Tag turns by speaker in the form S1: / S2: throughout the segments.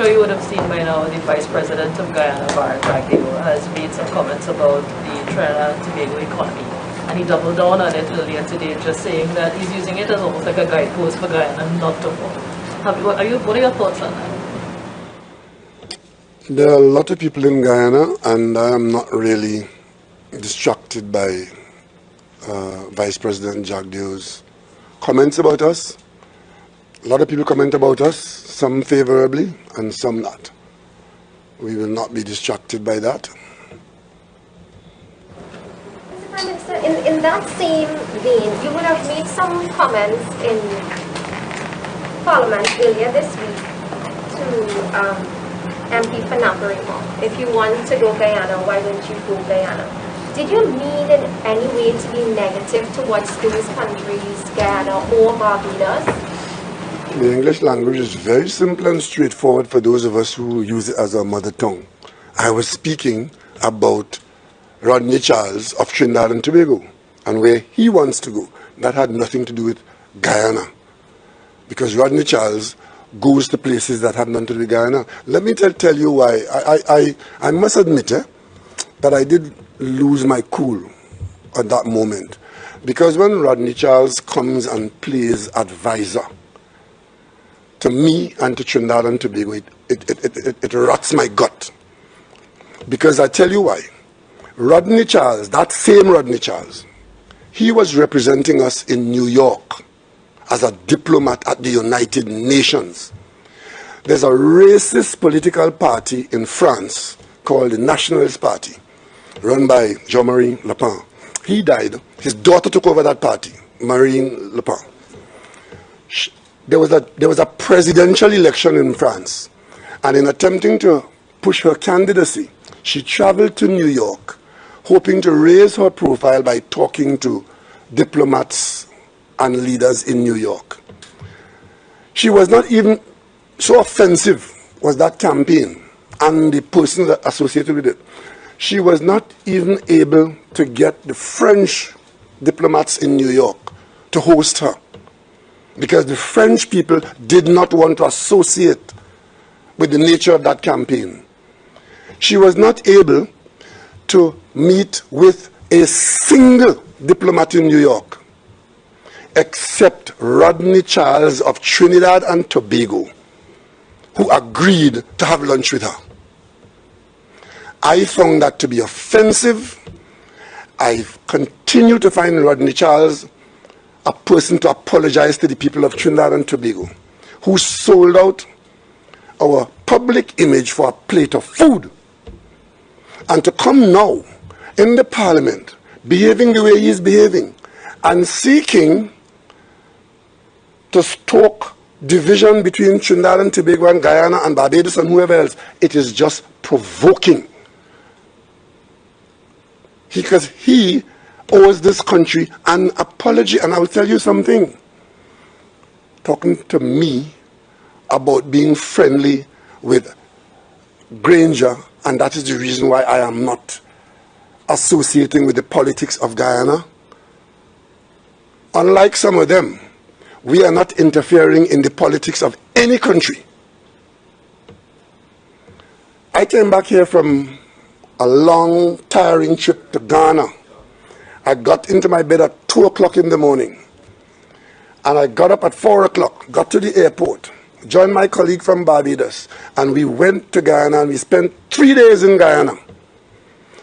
S1: sure you would have seen by now the Vice President of Guyana, Jagdeo, has made some comments about the Trinidad and Tobago economy. And he doubled down on it earlier today, just saying that he's using it as almost like a guidepost for Guyana not to fall. What are your thoughts on that?
S2: There are a lot of people in Guyana, and I am not really distracted by Vice President Jagdeo's comments about us. A lot of people comment about us, some favorably and some not. We will not be distracted by that.
S3: Mr. Prime Minister, in that same vein, you would have made some comments in Parliament earlier this week to MP Fanaparimo. If you want to go Guyana, why don't you go Guyana? Did you mean in any way to be negative towards those countries, Guyana or Barbados?
S2: The English language is very simple and straightforward for those of us who use it as our mother tongue. I was speaking about Rodney Charles of Trinidad and Tobago and where he wants to go. That had nothing to do with Guyana, because Rodney Charles goes to places that have nothing to do with Guyana. Let me tell you why. I must admit that I did lose my cool at that moment, because when Rodney Charles comes and plays advisor to me and to Trinidad and Tobago, it rots my gut. Because I tell you why. Rodney Charles, that same Rodney Charles, he was representing us in New York as a diplomat at the United Nations. There's a racist political party in France called the Nationalist Party, run by Jean-Marie Le Pen. He died. His daughter took over that party, Marine Le Pen. There was a presidential election in France, and in attempting to push her candidacy, she traveled to New York, hoping to raise her profile by talking to diplomats and leaders in New York. She was not even, so offensive was that campaign and the person that associated with it. She was not even able to get the French diplomats in New York to host her, because the French people did not want to associate with the nature of that campaign. She was not able to meet with a single diplomat in New York except Rodney Charles of Trinidad and Tobago, who agreed to have lunch with her. I found that to be offensive. I continue to find Rodney Charles a person to apologize to the people of Trinidad and Tobago, who sold out our public image for a plate of food. And to come now in the Parliament, behaving the way he is behaving, and seeking to stoke division between Trinidad and Tobago and Guyana and Barbados and whoever else, it is just provoking. Because he owes this country an apology. And I will tell you something. Talking to me about being friendly with Granger, and that is the reason why I am not associating with the politics of Guyana. Unlike some of them, we are not interfering in the politics of any country. I came back here from a long, tiring trip to Ghana. I got into my bed at 2 o'clock in the morning. And I got up at 4 o'clock, got to the airport, joined my colleague from Barbados, and we went to Guyana, and we spent 3 days in Guyana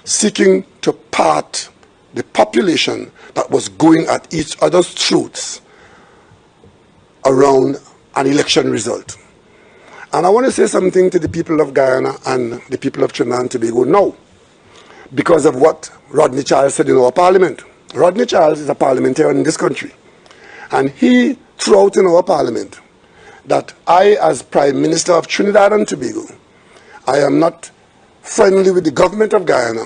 S2: seeking to part the population that was going at each other's throats around an election result. And I want to say something to the people of Guyana and the people of Trinidad and Tobago now, because of what Rodney Charles said in our parliament. Rodney Charles is a parliamentarian in this country, and he threw out in our parliament that I, as Prime Minister of Trinidad and Tobago, I am not friendly with the government of Guyana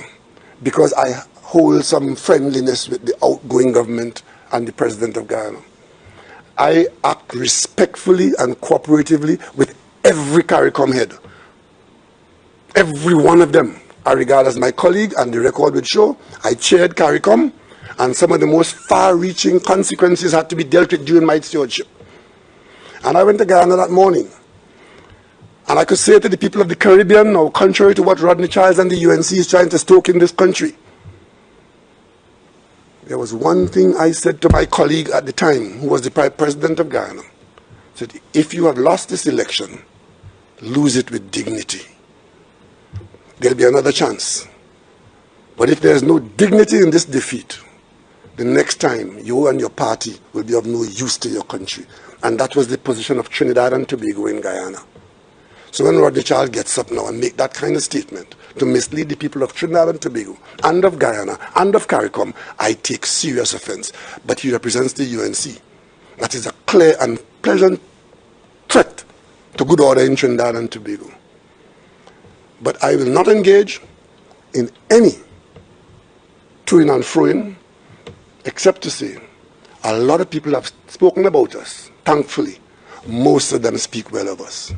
S2: because I hold some friendliness with the outgoing government and the President of Guyana. I act respectfully and cooperatively with every CARICOM head. Every one of them I regard as my colleague, and the record would show I chaired CARICOM, and some of the most far-reaching consequences had to be dealt with during my stewardship. And I went to Guyana that morning, And I could say to the people of the Caribbean, now, contrary to what Rodney Charles and the UNC is trying to stoke in this country, there was one thing I said to my colleague at the time, who was the president of Guyana. I said, if you have lost this election, lose it with dignity. There'll be another chance. But if there's no dignity in this defeat, the next time you and your party will be of no use to your country. And that was the position of Trinidad and Tobago in Guyana. So when Rodney Charles gets up now and make that kind of statement to mislead the people of Trinidad and Tobago and of Guyana and of CARICOM, I take serious offense. But he represents the UNC. That is a clear and pleasant threat to good order in Trinidad and Tobago. But I will not engage in any to-in and fro-in, except to say a lot of people have spoken about us. Thankfully, most of them speak well of us.